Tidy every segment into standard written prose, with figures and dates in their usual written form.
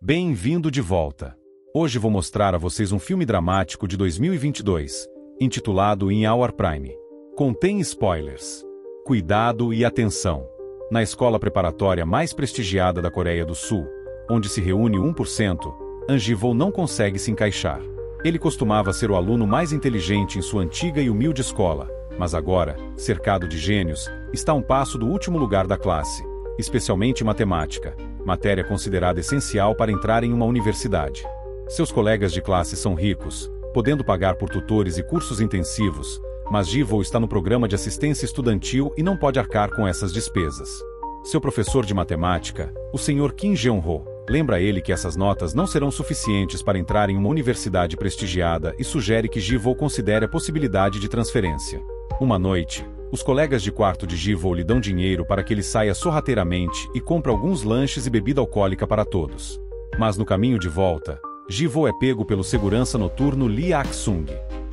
Bem-vindo de volta. Hoje vou mostrar a vocês um filme dramático de 2022, intitulado In Our Prime. Contém spoilers. Cuidado e atenção. Na escola preparatória mais prestigiada da Coreia do Sul, onde se reúne 1%, An Ji-woo não consegue se encaixar. Ele costumava ser o aluno mais inteligente em sua antiga e humilde escola, mas agora, cercado de gênios, está a um passo do último lugar da classe, especialmente matemática, matéria considerada essencial para entrar em uma universidade. Seus colegas de classe são ricos, podendo pagar por tutores e cursos intensivos, mas Ji-woo está no programa de assistência estudantil e não pode arcar com essas despesas. Seu professor de matemática, o Sr. Kim Jeon-ho, lembra ele que essas notas não serão suficientes para entrar em uma universidade prestigiada e sugere que Ji-woo considere a possibilidade de transferência. Uma noite, os colegas de quarto de Ji-woo lhe dão dinheiro para que ele saia sorrateiramente e compre alguns lanches e bebida alcoólica para todos. Mas no caminho de volta, Ji-woo é pego pelo segurança noturno Lee Ak-sung.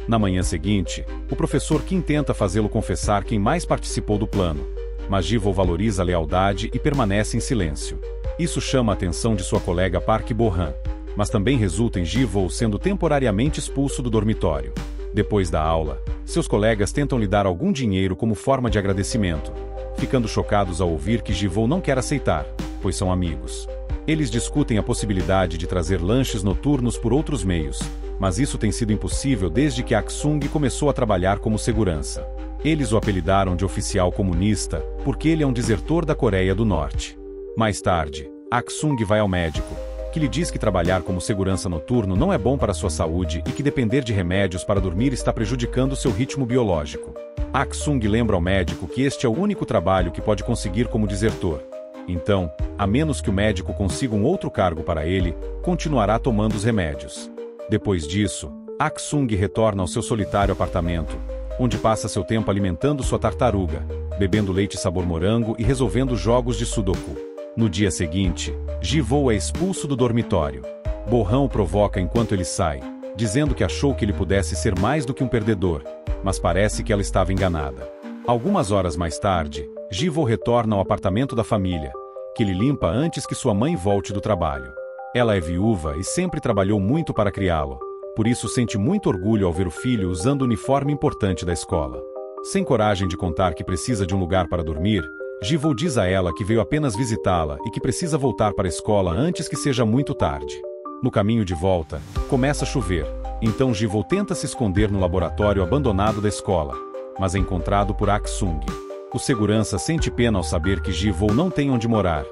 Na manhã seguinte, o professor Kim tenta fazê-lo confessar quem mais participou do plano, mas Ji-woo valoriza a lealdade e permanece em silêncio. Isso chama a atenção de sua colega Park Bo-han, mas também resulta em Ji-woo sendo temporariamente expulso do dormitório. Depois da aula, seus colegas tentam lhe dar algum dinheiro como forma de agradecimento, ficando chocados ao ouvir que Ji-woo não quer aceitar, pois são amigos. Eles discutem a possibilidade de trazer lanches noturnos por outros meios, mas isso tem sido impossível desde que Ak-sung começou a trabalhar como segurança. Eles o apelidaram de oficial comunista, porque ele é um desertor da Coreia do Norte. Mais tarde, Ak-sung vai ao médico, que lhe diz que trabalhar como segurança noturno não é bom para sua saúde e que depender de remédios para dormir está prejudicando seu ritmo biológico. Ak-sung lembra ao médico que este é o único trabalho que pode conseguir como desertor. Então, a menos que o médico consiga um outro cargo para ele, continuará tomando os remédios. Depois disso, Ak-sung retorna ao seu solitário apartamento, onde passa seu tempo alimentando sua tartaruga, bebendo leite sabor morango e resolvendo jogos de sudoku. No dia seguinte, Ji-woo é expulso do dormitório. Bo-han o provoca enquanto ele sai, dizendo que achou que ele pudesse ser mais do que um perdedor, mas parece que ela estava enganada. Algumas horas mais tarde, Ji-woo retorna ao apartamento da família, que ele limpa antes que sua mãe volte do trabalho. Ela é viúva e sempre trabalhou muito para criá-lo, por isso sente muito orgulho ao ver o filho usando o uniforme importante da escola. Sem coragem de contar que precisa de um lugar para dormir, Ji-woo diz a ela que veio apenas visitá-la e que precisa voltar para a escola antes que seja muito tarde. No caminho de volta, começa a chover, então Ji-woo tenta se esconder no laboratório abandonado da escola, mas é encontrado por Ak-sung. O segurança sente pena ao saber que Ji-woo não tem onde morar,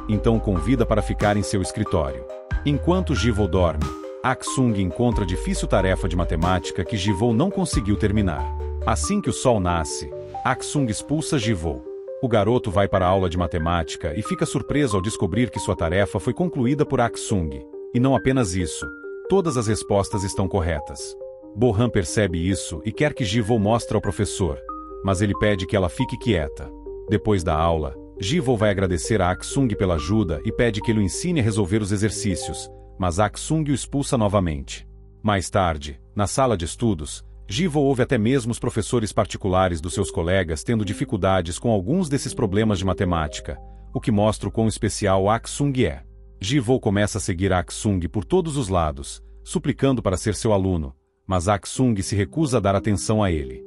então o convida para ficar em seu escritório. Enquanto Ji-woo dorme, Ak-sung encontra a difícil tarefa de matemática que Ji-woo não conseguiu terminar. Assim que o sol nasce, Ak-sung expulsa Ji-woo. O garoto vai para a aula de matemática e fica surpreso ao descobrir que sua tarefa foi concluída por Ak-sung. E não apenas isso, todas as respostas estão corretas. Bo-han percebe isso e quer que Ji-woo mostre ao professor, mas ele pede que ela fique quieta. Depois da aula, Ji-woo vai agradecer a Ak-sung pela ajuda e pede que ele o ensine a resolver os exercícios, mas Ak-sung o expulsa novamente. Mais tarde, na sala de estudos, Ji-woo ouve até mesmo os professores particulares dos seus colegas tendo dificuldades com alguns desses problemas de matemática, o que mostra o quão especial Ak-sung é. Ji-woo começa a seguir Ak-sung por todos os lados, suplicando para ser seu aluno, mas Ak-sung se recusa a dar atenção a ele.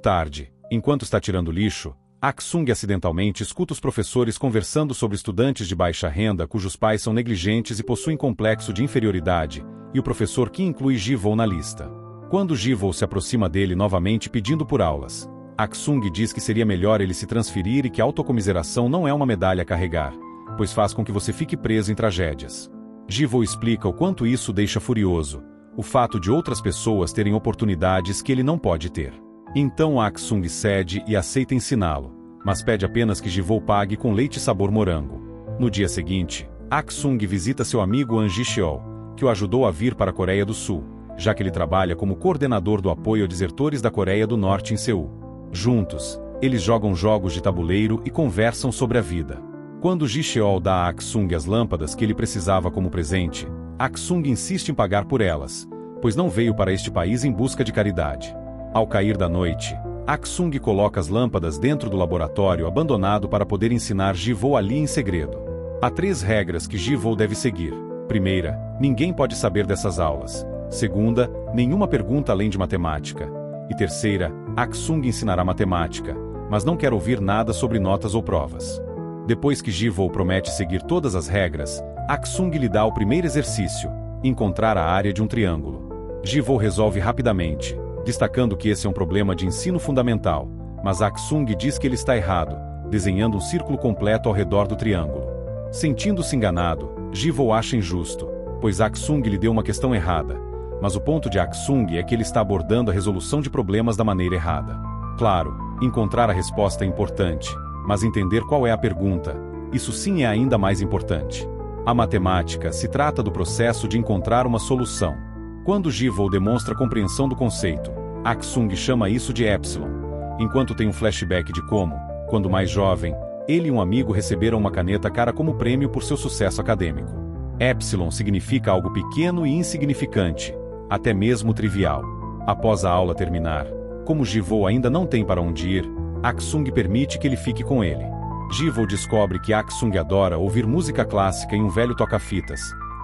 Tarde, enquanto está tirando lixo, Ak-sung acidentalmente escuta os professores conversando sobre estudantes de baixa renda cujos pais são negligentes e possuem complexo de inferioridade, e o professor Kim inclui Ji-woo na lista. Quando Ji-woo se aproxima dele novamente pedindo por aulas, Ak-sung diz que seria melhor ele se transferir e que a autocomiseração não é uma medalha a carregar, pois faz com que você fique preso em tragédias. Ji-woo explica o quanto isso deixa furioso, o fato de outras pessoas terem oportunidades que ele não pode ter. Então Ak-sung cede e aceita ensiná-lo, mas pede apenas que Ji-woo pague com leite sabor morango. No dia seguinte, Ak-sung visita seu amigo An Ji-cheol, que o ajudou a vir para a Coreia do Sul, já que ele trabalha como coordenador do apoio a desertores da Coreia do Norte em Seul. Juntos, eles jogam jogos de tabuleiro e conversam sobre a vida. Quando Ji-cheol dá a Ak-sung as lâmpadas que ele precisava como presente, Ak-sung insiste em pagar por elas, pois não veio para este país em busca de caridade. Ao cair da noite, Ak-sung coloca as lâmpadas dentro do laboratório abandonado para poder ensinar Ji-woo ali em segredo. Há 3 regras que Ji-woo deve seguir. Primeira, ninguém pode saber dessas aulas. Segunda, nenhuma pergunta além de matemática. E terceira, Aksung ensinará matemática, mas não quer ouvir nada sobre notas ou provas. Depois que Ji-woo promete seguir todas as regras, Aksung lhe dá o primeiro exercício, encontrar a área de um triângulo. Ji-woo resolve rapidamente, destacando que esse é um problema de ensino fundamental, mas Aksung diz que ele está errado, desenhando um círculo completo ao redor do triângulo. Sentindo-se enganado, Ji-woo acha injusto, pois Aksung lhe deu uma questão errada, mas o ponto de Aksung é que ele está abordando a resolução de problemas da maneira errada. Claro, encontrar a resposta é importante, mas entender qual é a pergunta, isso sim é ainda mais importante. A matemática se trata do processo de encontrar uma solução. Quando Ji-woo demonstra compreensão do conceito, Aksung chama isso de epsilon, enquanto tem um flashback de como, quando mais jovem, ele e um amigo receberam uma caneta cara como prêmio por seu sucesso acadêmico. Epsilon significa algo pequeno e insignificante, até mesmo trivial. Após a aula terminar, como Ji-woo ainda não tem para onde ir, Aksung permite que ele fique com ele. Ji-woo descobre que Aksung adora ouvir música clássica em um velho toca-fitas,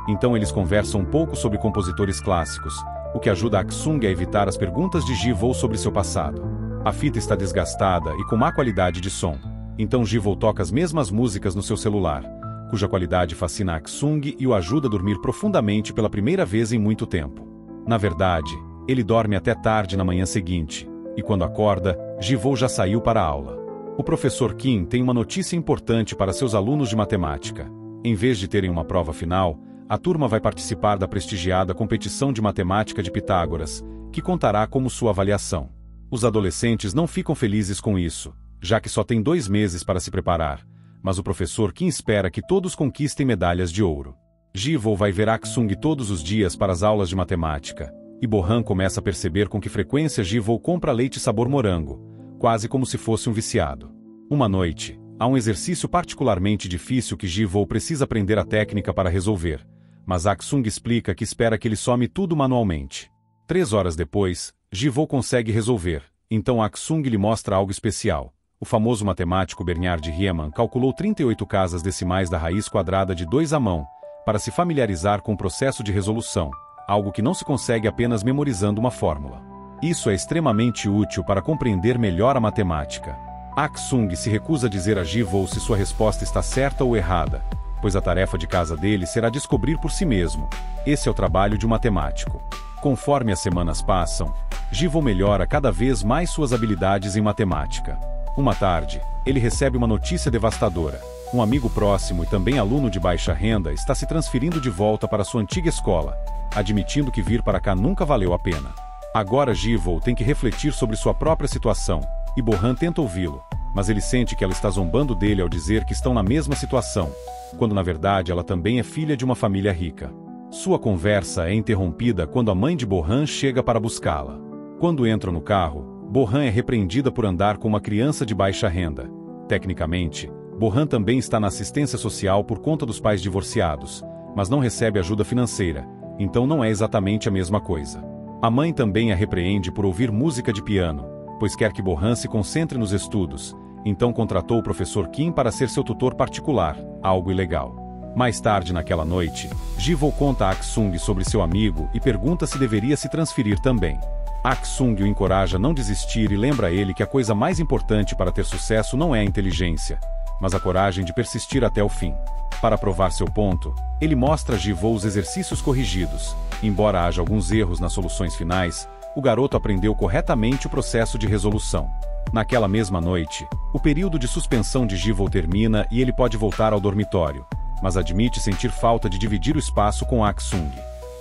então eles conversam um pouco sobre compositores clássicos, o que ajuda Aksung a evitar as perguntas de Ji-woo sobre seu passado. A fita está desgastada e com má qualidade de som, então Ji-woo toca as mesmas músicas no seu celular, cuja qualidade fascina Aksung e o ajuda a dormir profundamente pela primeira vez em muito tempo. Na verdade, ele dorme até tarde na manhã seguinte, e quando acorda, Ji-woo já saiu para a aula. O professor Kim tem uma notícia importante para seus alunos de matemática. Em vez de terem uma prova final, a turma vai participar da prestigiada competição de matemática de Pitágoras, que contará como sua avaliação. Os adolescentes não ficam felizes com isso, já que só tem 2 meses para se preparar, mas o professor Kim espera que todos conquistem medalhas de ouro. Ji-woo vai ver Aksung todos os dias para as aulas de matemática, e Bohan começa a perceber com que frequência Ji-woo compra leite sabor morango, quase como se fosse um viciado. Uma noite, há um exercício particularmente difícil que Ji-woo precisa aprender a técnica para resolver, mas Aksung explica que espera que ele some tudo manualmente. 3 horas depois, Ji-woo consegue resolver, então Aksung lhe mostra algo especial. O famoso matemático Bernard Riemann calculou 38 casas decimais da raiz quadrada de 2 à mão, para se familiarizar com o processo de resolução, algo que não se consegue apenas memorizando uma fórmula. Isso é extremamente útil para compreender melhor a matemática. Aksung se recusa a dizer a Ji-woo se sua resposta está certa ou errada, pois a tarefa de casa dele será descobrir por si mesmo. Esse é o trabalho de um matemático. Conforme as semanas passam, Ji-woo melhora cada vez mais suas habilidades em matemática. Uma tarde, ele recebe uma notícia devastadora. Um amigo próximo e também aluno de baixa renda está se transferindo de volta para sua antiga escola, admitindo que vir para cá nunca valeu a pena. Agora Ji-woo tem que refletir sobre sua própria situação, e Bohan tenta ouvi-lo, mas ele sente que ela está zombando dele ao dizer que estão na mesma situação, quando na verdade ela também é filha de uma família rica. Sua conversa é interrompida quando a mãe de Bohan chega para buscá-la. Quando entram no carro, Bohan é repreendida por andar com uma criança de baixa renda. Tecnicamente, Bohan também está na assistência social por conta dos pais divorciados, mas não recebe ajuda financeira, então não é exatamente a mesma coisa. A mãe também a repreende por ouvir música de piano, pois quer que Bohan se concentre nos estudos, então contratou o professor Kim para ser seu tutor particular, algo ilegal. Mais tarde naquela noite, Ji-woo conta a Aksung sobre seu amigo e pergunta se deveria se transferir também. Aksung o encoraja a não desistir e lembra a ele que a coisa mais importante para ter sucesso não é a inteligência, mas a coragem de persistir até o fim. Para provar seu ponto, ele mostra a Ji-woo os exercícios corrigidos. Embora haja alguns erros nas soluções finais, o garoto aprendeu corretamente o processo de resolução. Naquela mesma noite, o período de suspensão de Ji-woo termina e ele pode voltar ao dormitório, mas admite sentir falta de dividir o espaço com Aksung.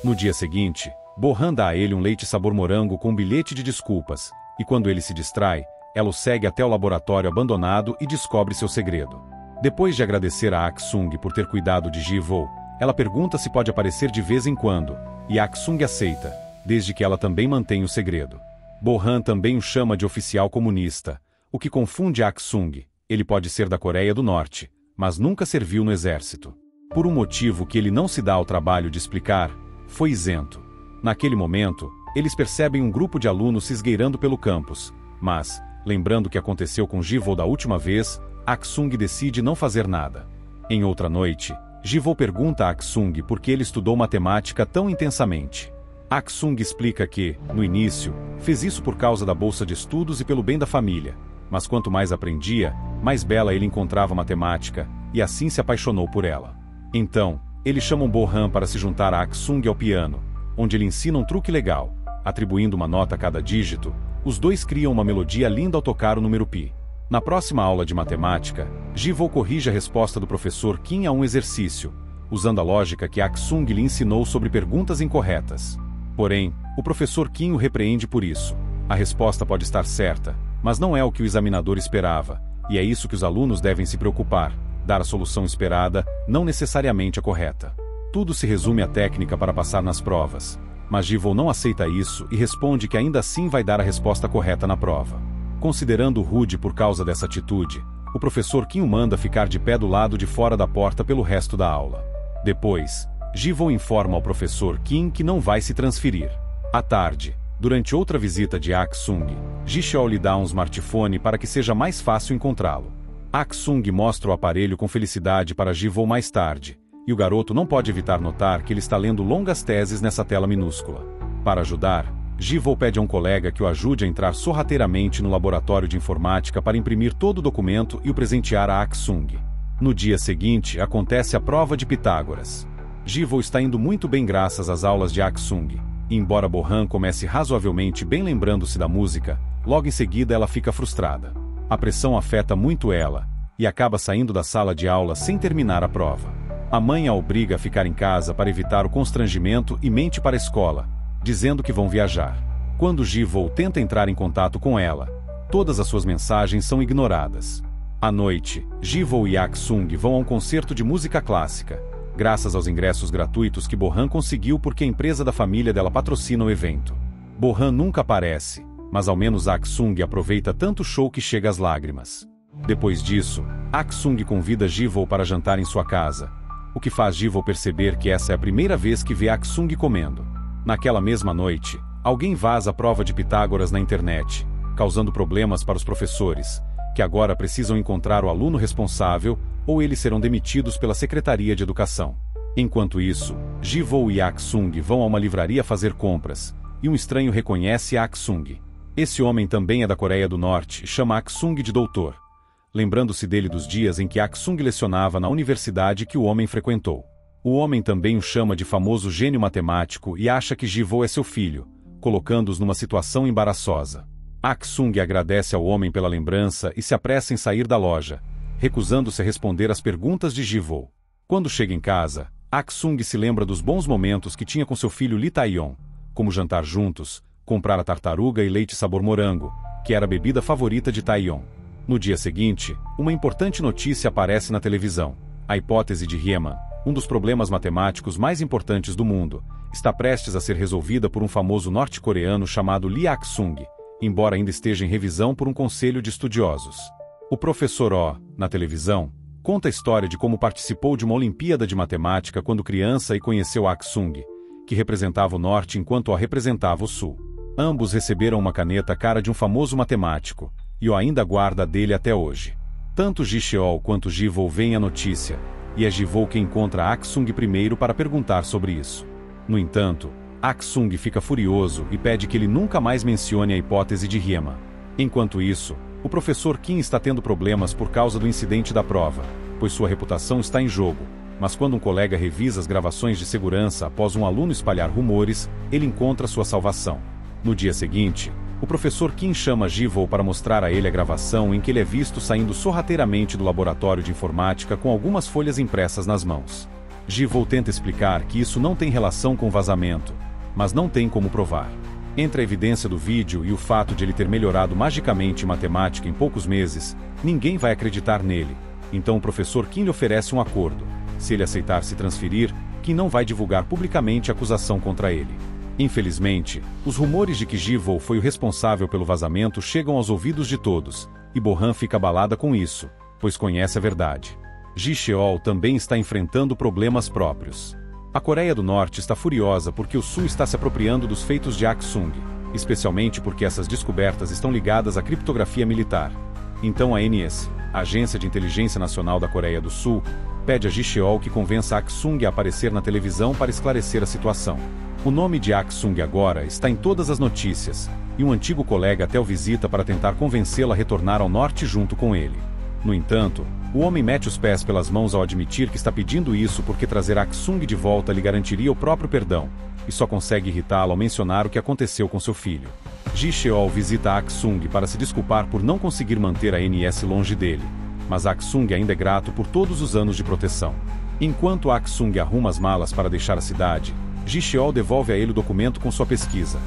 No dia seguinte, Bohan dá a ele um leite sabor morango com um bilhete de desculpas, e quando ele se distrai, ela o segue até o laboratório abandonado e descobre seu segredo. Depois de agradecer a Aksung por ter cuidado de Ji-woo, ela pergunta se pode aparecer de vez em quando, e Aksung aceita, desde que ela também mantém o segredo. Bohan também o chama de oficial comunista, o que confunde Aksung. Ele pode ser da Coreia do Norte, mas nunca serviu no exército. Por um motivo que ele não se dá ao trabalho de explicar, foi isento. Naquele momento, eles percebem um grupo de alunos se esgueirando pelo campus, mas, lembrando o que aconteceu com Ji-woo da última vez, Aksung decide não fazer nada. Em outra noite, Ji-woo pergunta a Ak-sung por que ele estudou matemática tão intensamente. Ak-sung explica que, no início, fez isso por causa da bolsa de estudos e pelo bem da família, mas quanto mais aprendia, mais bela ele encontrava a matemática, e assim se apaixonou por ela. Então, ele chama Bo-han para se juntar a Ak-sung ao piano, onde ele ensina um truque legal. Atribuindo uma nota a cada dígito, os dois criam uma melodia linda ao tocar o número π. Na próxima aula de matemática, Ji-woo corrige a resposta do professor Kim a um exercício, usando a lógica que Ak-sung lhe ensinou sobre perguntas incorretas. Porém, o professor Kim o repreende por isso. A resposta pode estar certa, mas não é o que o examinador esperava, e é isso que os alunos devem se preocupar, dar a solução esperada, não necessariamente a correta. Tudo se resume à técnica para passar nas provas, mas Ji-woo não aceita isso e responde que ainda assim vai dar a resposta correta na prova. Considerando rude por causa dessa atitude, o professor Kim o manda ficar de pé do lado de fora da porta pelo resto da aula. Depois, Ji-woo informa ao professor Kim que não vai se transferir. À tarde, durante outra visita de Ak-sung, Ji-cheol lhe dá um smartphone para que seja mais fácil encontrá-lo. Ak-sung mostra o aparelho com felicidade para Ji-woo mais tarde, e o garoto não pode evitar notar que ele está lendo longas teses nessa tela minúscula. Para ajudar, Ji-woo pede a um colega que o ajude a entrar sorrateiramente no laboratório de informática para imprimir todo o documento e o presentear a Ak-sung. No dia seguinte, acontece a prova de Pitágoras. Ji-woo está indo muito bem graças às aulas de Ak-sung, e embora Bo-han comece razoavelmente bem lembrando-se da música, logo em seguida ela fica frustrada. A pressão afeta muito ela, e acaba saindo da sala de aula sem terminar a prova. A mãe a obriga a ficar em casa para evitar o constrangimento e mente para a escola, dizendo que vão viajar. Quando Ji-woo tenta entrar em contato com ela, todas as suas mensagens são ignoradas. À noite, Ji-woo e Ak-sung vão a um concerto de música clássica, graças aos ingressos gratuitos que Bo-han conseguiu porque a empresa da família dela patrocina o evento. Bo-han nunca aparece, mas ao menos Ak-sung aproveita tanto o show que chega às lágrimas. Depois disso, Ak-sung convida Ji-woo para jantar em sua casa, o que faz Ji-woo perceber que essa é a primeira vez que vê Ak-sung comendo. Naquela mesma noite, alguém vaza a prova de Pitágoras na internet, causando problemas para os professores, que agora precisam encontrar o aluno responsável, ou eles serão demitidos pela Secretaria de Educação. Enquanto isso, Ji-woo e Ak-sung vão a uma livraria fazer compras, e um estranho reconhece Ak-sung. Esse homem também é da Coreia do Norte e chama Ak-sung de doutor, lembrando-se dele dos dias em que Ak-sung lecionava na universidade que o homem frequentou. O homem também o chama de famoso gênio matemático e acha que Ji-woo é seu filho, colocando-os numa situação embaraçosa. Ak-sung agradece ao homem pela lembrança e se apressa em sair da loja, recusando-se a responder às perguntas de Ji-woo. Quando chega em casa, Ak-sung se lembra dos bons momentos que tinha com seu filho Lee Tae-yong, como jantar juntos, comprar a tartaruga e leite sabor morango, que era a bebida favorita de Tae-yong. No dia seguinte, uma importante notícia aparece na televisão. A hipótese de Riemann, um dos problemas matemáticos mais importantes do mundo, está prestes a ser resolvida por um famoso norte-coreano chamado Lee Ak-sung, embora ainda esteja em revisão por um conselho de estudiosos. O professor Oh, na televisão, conta a história de como participou de uma Olimpíada de Matemática quando criança e conheceu Ak-sung, que representava o Norte enquanto Oh representava o Sul. Ambos receberam uma caneta cara de um famoso matemático, e Oh ainda guarda a dele até hoje. Tanto Ji-cheol quanto Ji-woo veem a notícia, e é Ji-woo quem encontra Ak-sung primeiro para perguntar sobre isso. No entanto, Ak-sung fica furioso e pede que ele nunca mais mencione a hipótese de Riemann. Enquanto isso, o professor Kim está tendo problemas por causa do incidente da prova, pois sua reputação está em jogo, mas quando um colega revisa as gravações de segurança após um aluno espalhar rumores, ele encontra sua salvação. No dia seguinte, o professor Kim chama Ji-woo para mostrar a ele a gravação em que ele é visto saindo sorrateiramente do laboratório de informática com algumas folhas impressas nas mãos. Ji-woo tenta explicar que isso não tem relação com o vazamento, mas não tem como provar. Entre a evidência do vídeo e o fato de ele ter melhorado magicamente em matemática em poucos meses, ninguém vai acreditar nele, então o professor Kim lhe oferece um acordo. Se ele aceitar se transferir, Kim não vai divulgar publicamente a acusação contra ele. Infelizmente, os rumores de que Ji-woo foi o responsável pelo vazamento chegam aos ouvidos de todos, e Bo-han fica abalada com isso, pois conhece a verdade. Ji-cheol também está enfrentando problemas próprios. A Coreia do Norte está furiosa porque o Sul está se apropriando dos feitos de Ak-sung, especialmente porque essas descobertas estão ligadas à criptografia militar. Então a NS, a Agência de Inteligência Nacional da Coreia do Sul, pede a Ji-cheol que convença Ak-sung a aparecer na televisão para esclarecer a situação. O nome de Ak-sung agora está em todas as notícias, e um antigo colega até o visita para tentar convencê-la a retornar ao norte junto com ele. No entanto, o homem mete os pés pelas mãos ao admitir que está pedindo isso porque trazer Ak-sung de volta lhe garantiria o próprio perdão, e só consegue irritá-lo ao mencionar o que aconteceu com seu filho. Ji-cheol visita Ak-sung para se desculpar por não conseguir manter a NS longe dele, mas Ak-sung ainda é grato por todos os anos de proteção. Enquanto Ak-sung arruma as malas para deixar a cidade, Ji-cheol devolve a ele o documento com sua pesquisa,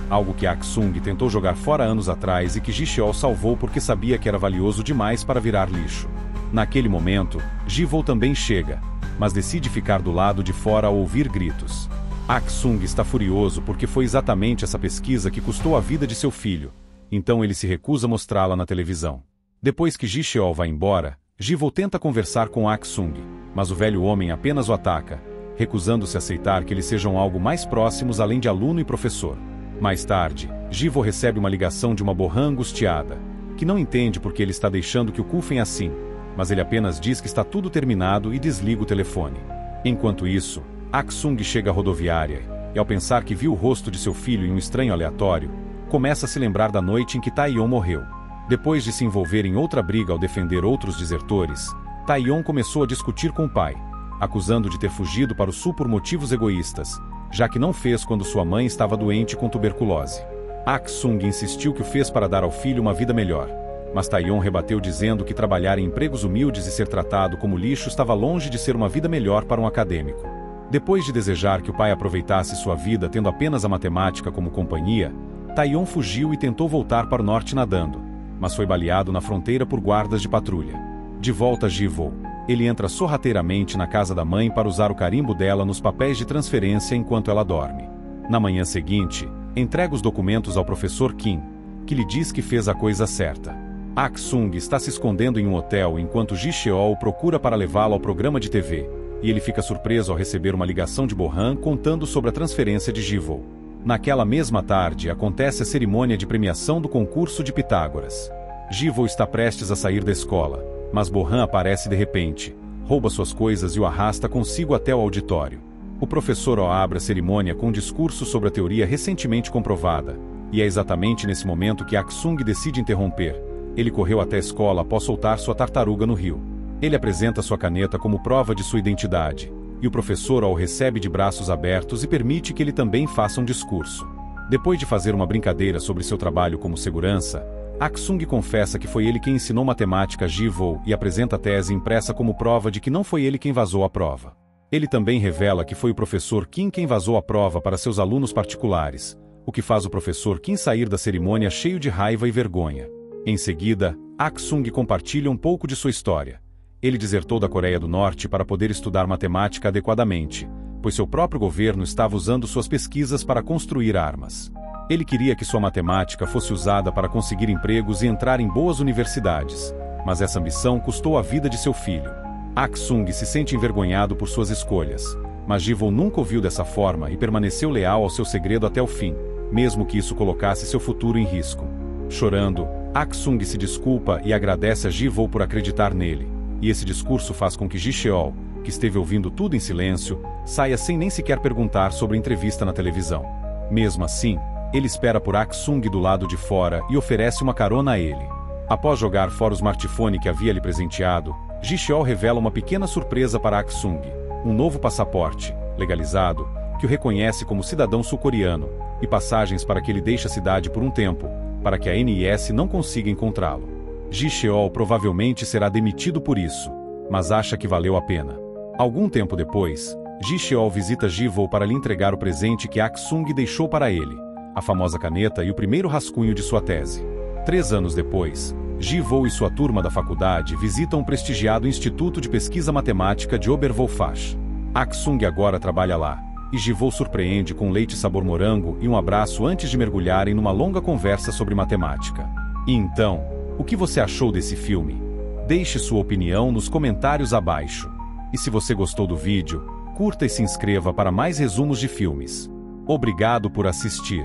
algo que Ak-sung tentou jogar fora anos atrás e que Ji-cheol salvou porque sabia que era valioso demais para virar lixo. Naquele momento, Ji-woo também chega, mas decide ficar do lado de fora ao ouvir gritos. Ak-sung está furioso porque foi exatamente essa pesquisa que custou a vida de seu filho, então ele se recusa a mostrá-la na televisão. Depois que Ji-cheol vai embora, Ji-woo tenta conversar com Ak-sung, mas o velho homem apenas o ataca, recusando-se a aceitar que eles sejam algo mais próximos além de aluno e professor. Mais tarde, Ji-woo recebe uma ligação de uma Bo-han angustiada, que não entende por que ele está deixando que o culpem assim, mas ele apenas diz que está tudo terminado e desliga o telefone. Enquanto isso, Ak-sung chega à rodoviária, e ao pensar que viu o rosto de seu filho em um estranho aleatório, começa a se lembrar da noite em que Tae-yeon morreu. Depois de se envolver em outra briga ao defender outros desertores, Tae-yeon começou a discutir com o pai, acusando de ter fugido para o sul por motivos egoístas, já que não fez quando sua mãe estava doente com tuberculose. Ak-sung insistiu que o fez para dar ao filho uma vida melhor, mas Tae-yeon rebateu dizendo que trabalhar em empregos humildes e ser tratado como lixo estava longe de ser uma vida melhor para um acadêmico. Depois de desejar que o pai aproveitasse sua vida tendo apenas a matemática como companhia, Tae-yeon fugiu e tentou voltar para o norte nadando, mas foi baleado na fronteira por guardas de patrulha. De volta a Ji-woo, ele entra sorrateiramente na casa da mãe para usar o carimbo dela nos papéis de transferência enquanto ela dorme. Na manhã seguinte, entrega os documentos ao professor Kim, que lhe diz que fez a coisa certa. Ak-sung está se escondendo em um hotel enquanto Ji-cheol o procura para levá-lo ao programa de TV, e ele fica surpreso ao receber uma ligação de Bo-han contando sobre a transferência de Ji-woo. Naquela mesma tarde, acontece a cerimônia de premiação do concurso de Pitágoras. Ji-woo está prestes a sair da escola, mas Bo-han aparece de repente, rouba suas coisas e o arrasta consigo até o auditório. O professor abre a cerimônia com um discurso sobre a teoria recentemente comprovada, e é exatamente nesse momento que Ak-sung decide interromper. Ele correu até a escola após soltar sua tartaruga no rio. Ele apresenta sua caneta como prova de sua identidade, e o professor o recebe de braços abertos e permite que ele também faça um discurso. Depois de fazer uma brincadeira sobre seu trabalho como segurança, Ak-sung confessa que foi ele quem ensinou matemática a Ji-woo e apresenta a tese impressa como prova de que não foi ele quem vazou a prova. Ele também revela que foi o professor Kim quem vazou a prova para seus alunos particulares, o que faz o professor Kim sair da cerimônia cheio de raiva e vergonha. Em seguida, Ak-sung compartilha um pouco de sua história. Ele desertou da Coreia do Norte para poder estudar matemática adequadamente, pois seu próprio governo estava usando suas pesquisas para construir armas. Ele queria que sua matemática fosse usada para conseguir empregos e entrar em boas universidades, mas essa ambição custou a vida de seu filho. Ak-sung se sente envergonhado por suas escolhas, mas Ji-woo nunca o viu dessa forma e permaneceu leal ao seu segredo até o fim, mesmo que isso colocasse seu futuro em risco. Chorando, Ak-sung se desculpa e agradece a Ji-woo por acreditar nele, e esse discurso faz com que Ji-cheol, que esteve ouvindo tudo em silêncio, saia sem nem sequer perguntar sobre a entrevista na televisão. Mesmo assim, ele espera por Ak-sung do lado de fora e oferece uma carona a ele. Após jogar fora o smartphone que havia lhe presenteado, Ji-cheol revela uma pequena surpresa para Ak-sung, um novo passaporte, legalizado, que o reconhece como cidadão sul-coreano, e passagens para que ele deixe a cidade por um tempo, para que a NIS não consiga encontrá-lo. Ji-cheol provavelmente será demitido por isso, mas acha que valeu a pena. Algum tempo depois, Ji-cheol visita Ji-woo para lhe entregar o presente que Ak-sung deixou para ele, a famosa caneta e o primeiro rascunho de sua tese. 3 anos depois, Ji-woo e sua turma da faculdade visitam o prestigiado Instituto de Pesquisa Matemática de Oberwolfach. Ak-sung agora trabalha lá, e Ji-woo surpreende com leite sabor morango e um abraço antes de mergulharem numa longa conversa sobre matemática. E então, o que você achou desse filme? Deixe sua opinião nos comentários abaixo. E se você gostou do vídeo, curta e se inscreva para mais resumos de filmes. Obrigado por assistir.